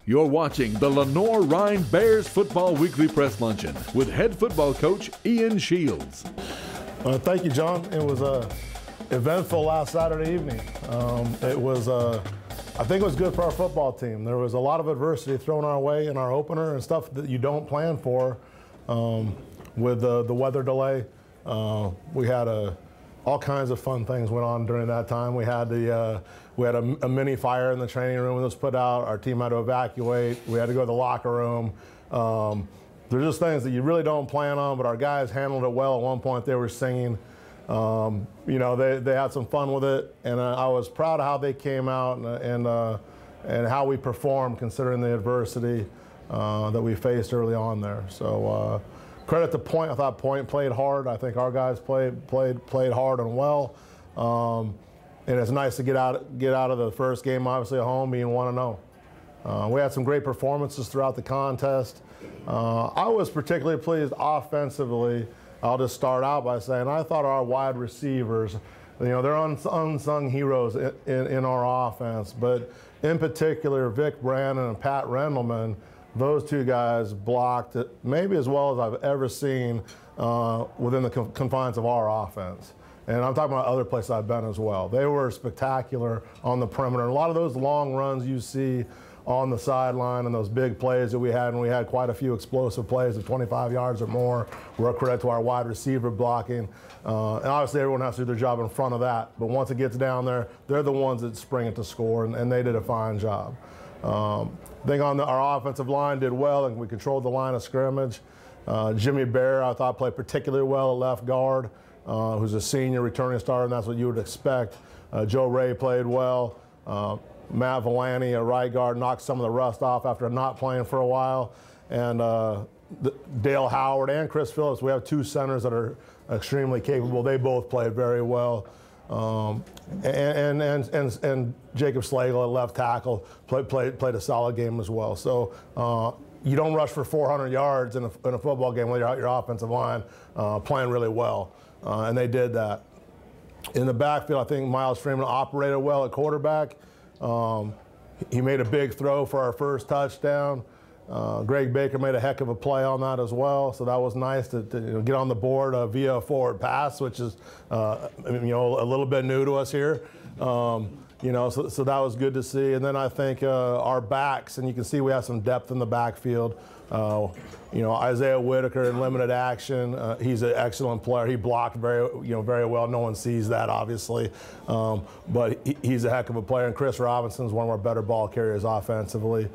You're watching the Lenoir-Rhyne Bears Football Weekly Press Luncheon with head football coach Ian Shields. Thank you, John. It was eventful last Saturday evening. I think it was good for our football team. There was a lot of adversity thrown our way in our opener and stuff that you don't plan for with the weather delay. We had all kinds of fun things went on during that time. We had a mini fire in the training room that was put out. Our team had to evacuate. We had to go to the locker room. There's just things that you really don't plan on, but our guys handled it well. At one point, they were singing. They had some fun with it, and I was proud of how they came out and how we performed considering the adversity that we faced early on there. So credit to Point. I thought Point played hard. I think our guys played hard and well. And it's nice to get out of the first game, obviously at home, being 1-0. We had some great performances throughout the contest. I was particularly pleased offensively. I'll just start out by saying I thought our wide receivers, they're unsung heroes in our offense, but in particular, Vic Brandon and Pat Rendelman, those two guys blocked it maybe as well as I've ever seen within the confines of our offense. And I'm talking about other places I've been as well. They were spectacular on the perimeter. A lot of those long runs you see on the sideline and those big plays that we had, and we had quite a few explosive plays of 25 yards or more, were a credit to our wide receiver blocking. And obviously everyone has to do their job in front of that, but once it gets down there, they're the ones that spring it to score, and they did a fine job. I think our offensive line did well, and we controlled the line of scrimmage. Jimmy Bear, I thought, played particularly well at left guard, who's a senior returning starter, and that's what you would expect. Joe Ray played well. Matt Villani, a right guard, knocked some of the rust off after not playing for a while. And Dale Howard and Chris Phillips, we have two centers that are extremely capable. They both played very well. And Jacob Slagle at left tackle played a solid game as well. So you don't rush for 400 yards in a football game without your offensive line playing really well. And they did that. In the backfield, I think Miles Freeman operated well at quarterback. He made a big throw for our first touchdown. Greg Baker made a heck of a play on that as well, so that was nice to get on the board via a forward pass, which is a little bit new to us here. So that was good to see. And then I think our backs, and you can see we have some depth in the backfield. Isaiah Whitaker in limited action. He's an excellent player. He blocked very well. No one sees that, obviously, but he's a heck of a player. And Chris Robinson's one of our better ball carriers offensively.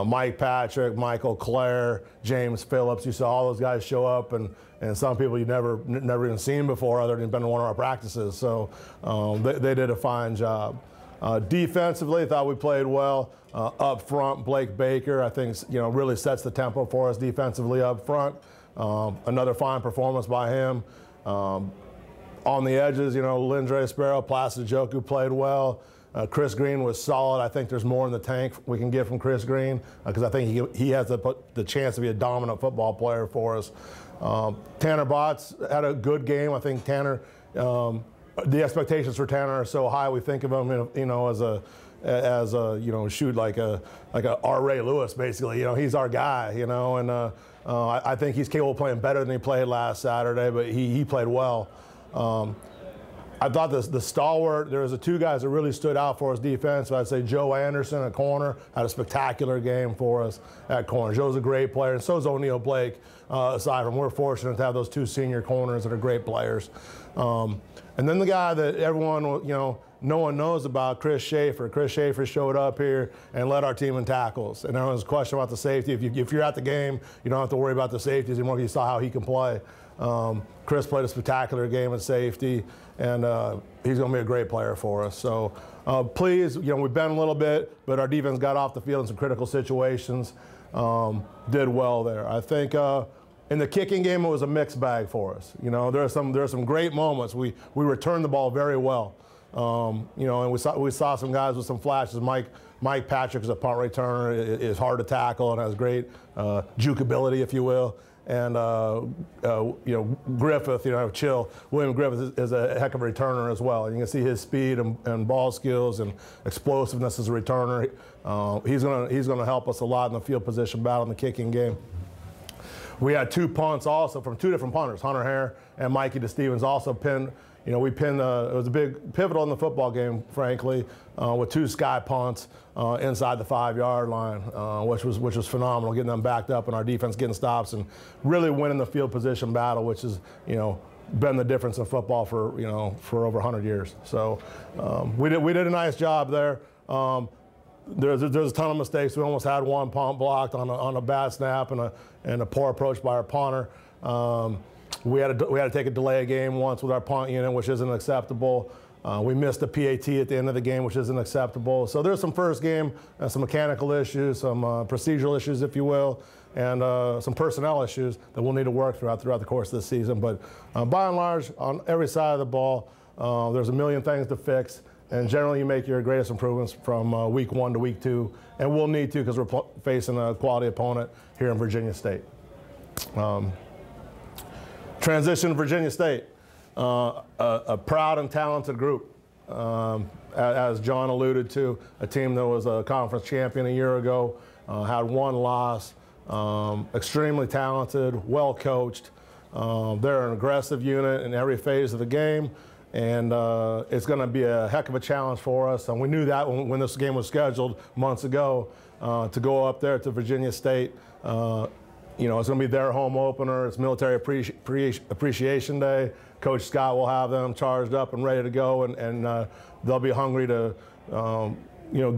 Mike Patrick, Michael Clare, James Phillips. You saw all those guys show up, and some people you've never even seen before, other than been in one of our practices. So they did a fine job. Defensively, I thought we played well. Up front, Blake Baker, I think, really sets the tempo for us defensively up front. Another fine performance by him. On the edges, Lindre Sparrow, Placid Joku played well. Chris Green was solid. I think there's more in the tank we can get from Chris Green because I think he has the chance to be a dominant football player for us. Tanner Botts had a good game. I think Tanner, the expectations for Tanner are so high. We think of him, as a shoot like a R. Ray Lewis, basically. He's our guy. And I think he's capable of playing better than he played last Saturday, but he played well. I thought the stalwart, there was two guys that really stood out for us defense. So I'd say Joe Anderson at corner had a spectacular game for us at corner. Joe's a great player, and so is O'Neal Blake. Aside from, we're fortunate to have those two senior corners that are great players. And then the guy that everyone, no one knows about, Chris Schaefer. Chris Schaefer showed up here and led our team in tackles. And there was a question about the safety. If you're at the game, you don't have to worry about the safeties anymore. You saw how he can play. Chris played a spectacular game at safety, and he's going to be a great player for us. So please, we've been a little bit, but our defense got off the field in some critical situations, did well there. I think in the kicking game, it was a mixed bag for us. There are some great moments. We returned the ball very well. And we saw some guys with some flashes. Mike Patrick is a punt returner, is hard to tackle and has great jukeability, if you will. and Griffith, William Griffith is a heck of a returner as well. You can see his speed and ball skills and explosiveness as a returner. He's gonna help us a lot in the field position battle in the kicking game. We had 2 punts also from 2 different punters, Hunter Hare and Mikey DeStevens, also pinned. We pinned, it was a big pivotal in the football game, frankly, with 2 sky punts inside the 5-yard line, which was phenomenal, getting them backed up and our defense getting stops and really winning the field position battle, which has, been the difference in football for over 100 years. So we did a nice job there. There's a ton of mistakes. We almost had 1 punt blocked on a bad snap and a poor approach by our punter. We had to take a delay game once with our punt unit, which isn't acceptable. We missed a PAT at the end of the game, which isn't acceptable. So there's some first game, some mechanical issues, some procedural issues, if you will, and some personnel issues that we'll need to work throughout the course of the season. But by and large, on every side of the ball, there's a million things to fix. And generally, you make your greatest improvements from week 1 to week 2, and we'll need to because we're facing a quality opponent here in Virginia State. Transition to Virginia State, a proud and talented group. As John alluded to, a team that was a conference champion a year ago, had 1 loss, extremely talented, well coached. They're an aggressive unit in every phase of the game. And it's going to be a heck of a challenge for us. And we knew that when this game was scheduled months ago to go up there to Virginia State. It's going to be their home opener. It's Military Appreciation Day. Coach Scott will have them charged up and ready to go, and they'll be hungry to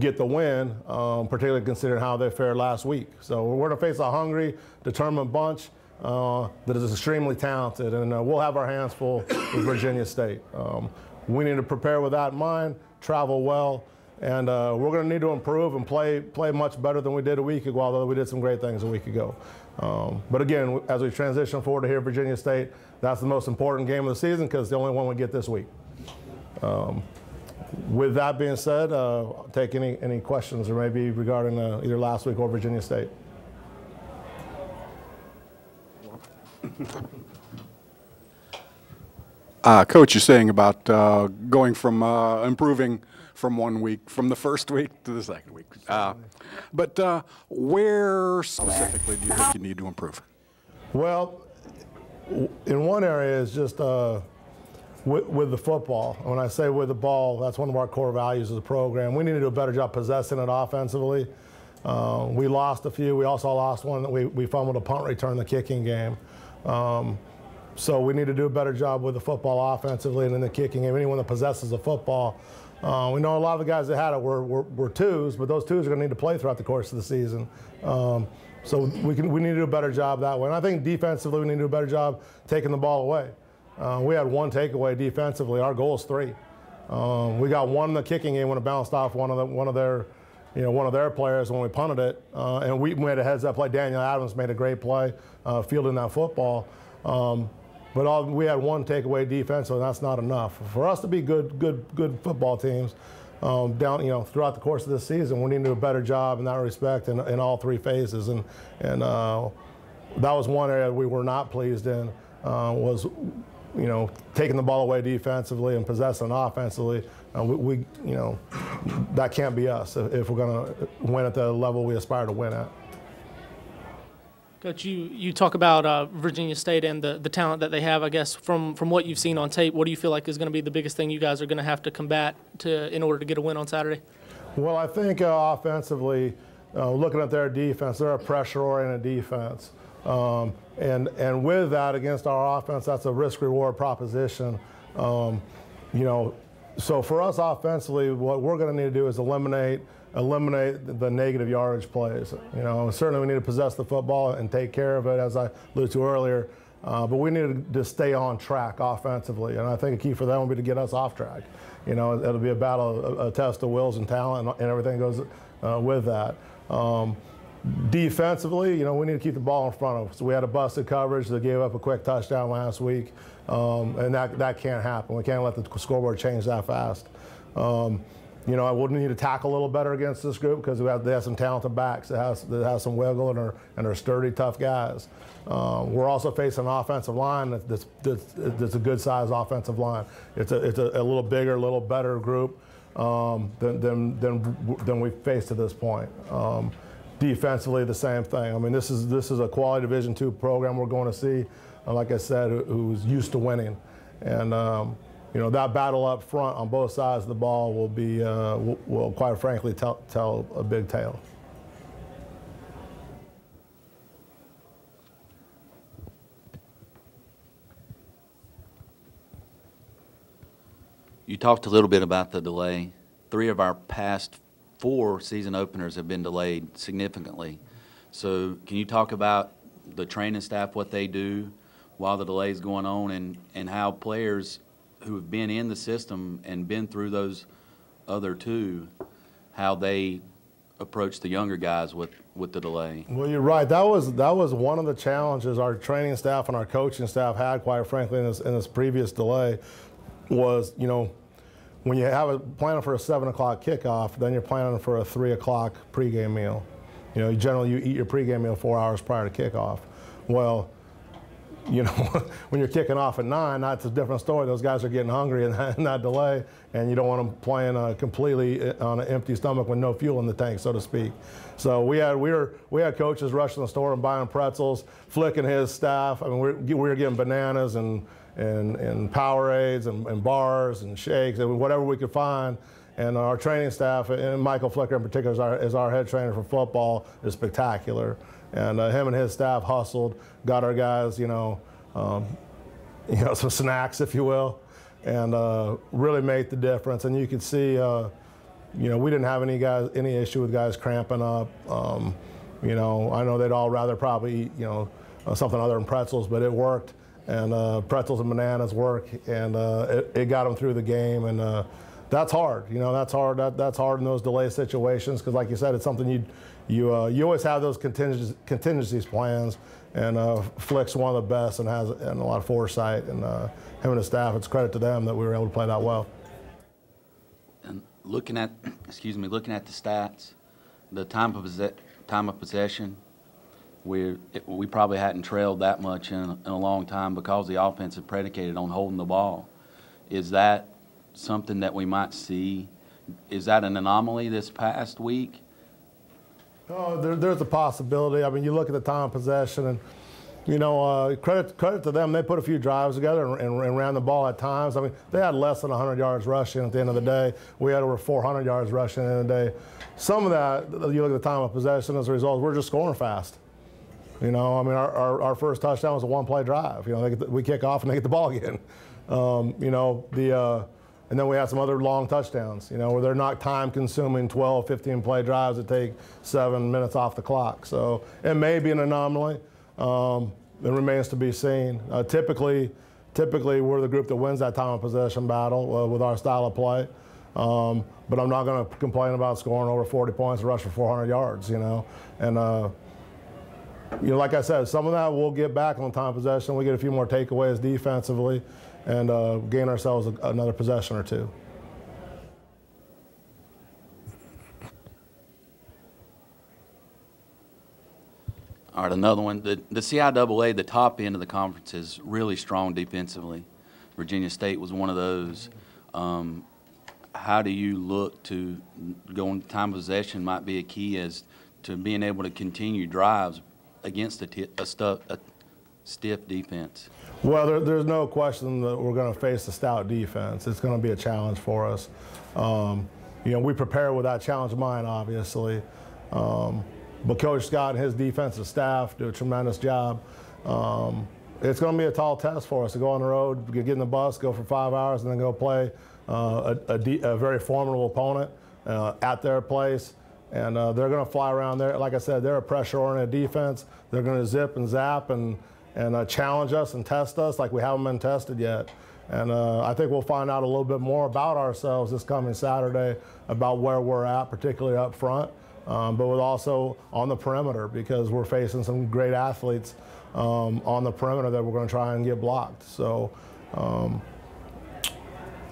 get the win, particularly considering how they fared last week. So we're going to face a hungry, determined bunch that is extremely talented, and we'll have our hands full with Virginia State. We need to prepare with that in mind, travel well, and we're going to need to improve and play much better than we did a week ago, although we did some great things a week ago. But again, as we transition forward to here at Virginia State, that's the most important game of the season because it's the only one we get this week. With that being said, I'll take any questions or maybe regarding either last week or Virginia State. Coach, you're saying about going from improving from 1 week, from the first week to the second week. But where specifically do you think you need to improve? Well, in one area is just with the football. When I say with the ball, that's one of our core values as a program. We need to do a better job possessing it offensively. We lost a few. We also lost one that we fumbled a punt return in the kicking game. So we need to do a better job with the football offensively and in the kicking game. Anyone that possesses a football. We know a lot of the guys that had it were twos, but those twos are going to need to play throughout the course of the season. So we need to do a better job that way. And I think defensively we need to do a better job taking the ball away. We had 1 takeaway defensively. Our goal is 3. We got 1 in the kicking game when it bounced off one of their players when we punted it, and we made a heads-up play. Daniel Adams made a great play fielding that football. But we had 1 takeaway defense, so that's not enough. For us to be good football teams throughout the course of this season, we need to do a better job in that respect in all 3 phases. And that was one area we were not pleased in, was taking the ball away defensively and possessing offensively. That can't be us if we're going to win at the level we aspire to win at. Coach, you talk about Virginia State and the talent that they have. I guess from what you've seen on tape, what do you feel like is going to be the biggest thing you guys are going to have to combat in order to get a win on Saturday? Well, I think offensively, looking at their defense, they're a pressure-oriented defense. And with that, against our offense, that's a risk-reward proposition. So for us offensively, what we're going to need to do is eliminate the negative yardage plays. Certainly we need to possess the football and take care of it, as I alluded to earlier. But we need to stay on track offensively, and I think a key for them will be to get us off track. It'll be a battle, a test of wills and talent, and everything goes with that. Defensively, we need to keep the ball in front of us. We had a busted coverage that gave up a quick touchdown last week, and that can't happen. We can't let the scoreboard change that fast. You know, I would need to tackle a little better against this group because they have some talented backs that has some wiggle and are sturdy, tough guys. We're also facing an offensive line that's a good-sized offensive line. It's a little bigger, a little better group than we've faced to this point. Defensively, the same thing. I mean, this is a quality Division II program we're going to see, like I said, who's used to winning. And you know, that battle up front on both sides of the ball will be, will quite frankly tell a big tale. You talked a little bit about the delay. 3 of our past 4 season openers have been delayed significantly. So can you talk about the training staff, what they do while the delay is going on, and how players who have been in the system and been through those other 2, how they approach the younger guys with the delay? Well, you're right. That was one of the challenges our training staff and our coaching staff had, quite frankly, in this previous delay. Was, you know, when you have a planning for a 7 o'clock kickoff, then you're planning for a 3 o'clock pregame meal. You know, generally you eat your pregame meal 4 hours prior to kickoff. Well, you know, when you're kicking off at 9, that's a different story. Those guys are getting hungry in that delay, and you don't want them playing completely on an empty stomach with no fuel in the tank, so to speak. So we had coaches rushing the store and buying pretzels, flicking his staff. I mean, we were getting bananas and Powerades and bars and shakes and whatever we could find. And our training staff, and Michael Flicker in particular is our head trainer for football, is spectacular. And him and his staff hustled, got our guys, you know, some snacks, if you will, and really made the difference. And you could see, you know, we didn't have any issue with guys cramping up. You know, I know they'd all rather probably eat, you know, something other than pretzels, but it worked. And pretzels and bananas work, and it got them through the game. And that's hard, you know. That's hard. That's hard in those delay situations because, like you said, it's something you always have those contingencies plans. And Flick's one of the best and has a lot of foresight. And him and his staff, it's credit to them that we were able to play that well. And looking at the stats, the time of possession. We probably hadn't trailed that much in a long time because the offense is predicated on holding the ball. Is that something that we might see? Is that an anomaly this past week? Oh, there's a possibility. I mean, you look at the time of possession, and you know, credit to them. They put a few drives together and ran the ball at times. I mean, they had less than 100 yards rushing at the end of the day. We had over 400 yards rushing at the end of the day. Some of that, you look at the time of possession as a result, we're just scoring fast. You know, I mean, our first touchdown was a one-play drive. You know, we kick off and they get the ball again. You know, and then we had some other long touchdowns, you know, where they're not time-consuming 12, 15-play drives that take 7 minutes off the clock. So it may be an anomaly. It remains to be seen. Typically, we're the group that wins that time of possession battle with our style of play. But I'm not going to complain about scoring over 40 points and rush for 400 yards, you know. And you know, like I said, some of that we'll get back on time of possession. We get a few more takeaways defensively and gain ourselves another possession or 2. All right, another one. The CIAA, the top end of the conference, is really strong defensively. Virginia State was one of those. How do you look to going time of possession might be a key as to being able to continue drives against a stiff defense? Well, there's no question that we're going to face a stout defense. It's going to be a challenge for us. You know, we prepare with that challenge in mind, obviously. But Coach Scott and his defensive staff do a tremendous job. It's going to be a tall test for us to go on the road, get in the bus, go for 5 hours, and then go play a very formidable opponent at their place. And they're going to fly around there. Like I said, they're a pressure-oriented defense. They're going to zip and zap and challenge us and test us like we haven't been tested yet. And I think we'll find out a little bit more about ourselves this coming Saturday about where we're at, particularly up front, but with also on the perimeter because we're facing some great athletes on the perimeter that we're going to try and get blocked. So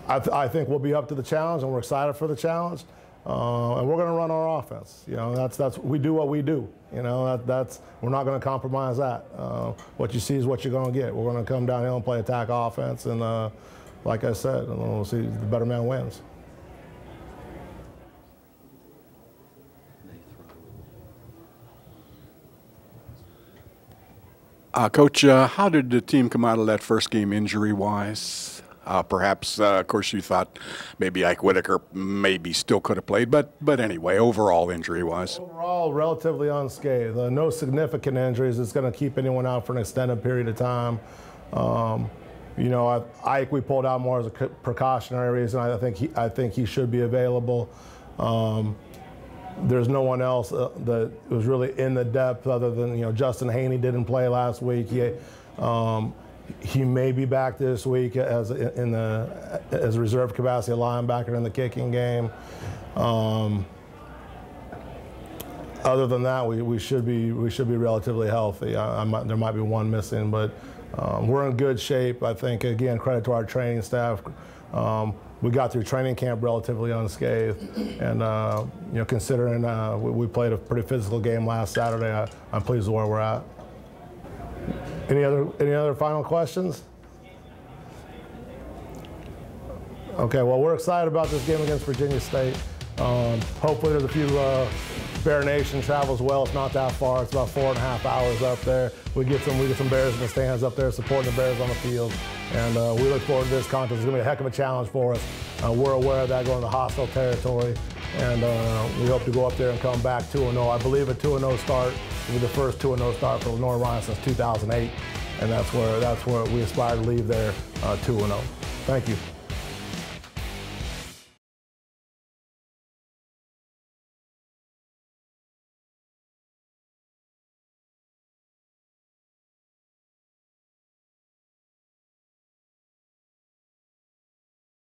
I think we'll be up to the challenge, and we're excited for the challenge. And we're going to run our offense. You know, that's we do what we do. You know, we're not going to compromise that. What you see is what you're going to get. We're going to come downhill and play attack offense, and like I said, we'll see the better man wins. Coach, how did the team come out of that first game injury-wise? Perhaps, of course, you thought maybe Ike Whitaker maybe still could have played, but anyway, overall injury-wise. Overall, relatively unscathed. No significant injuries. It's going to keep anyone out for an extended period of time. You know, Ike we pulled out more as a precautionary reason. I think he should be available. There's no one else that was really in the depth other than, you know, Justin Haney didn't play last week. He may be back this week as a reserve capacity linebacker in the kicking game. Other than that, we should be relatively healthy. There might be one missing, but we're in good shape. I think, again, credit to our training staff. We got through training camp relatively unscathed, and you know, considering we played a pretty physical game last Saturday, I'm pleased with where we're at. Any other final questions? Okay, well, we're excited about this game against Virginia State. Hopefully there's a few Bear Nation travels well. It's not that far. It's about 4.5 hours up there. We get some Bears in the stands up there supporting the Bears on the field. And we look forward to this contest. It's going to be a heck of a challenge for us. We're aware of that, going to hostile territory. And we hope to go up there and come back 2-0. I believe a 2-0 start will be the first 2-0 start for Lenoir-Rhyne since 2008. And that's where we aspire to leave there 2-0. Thank you.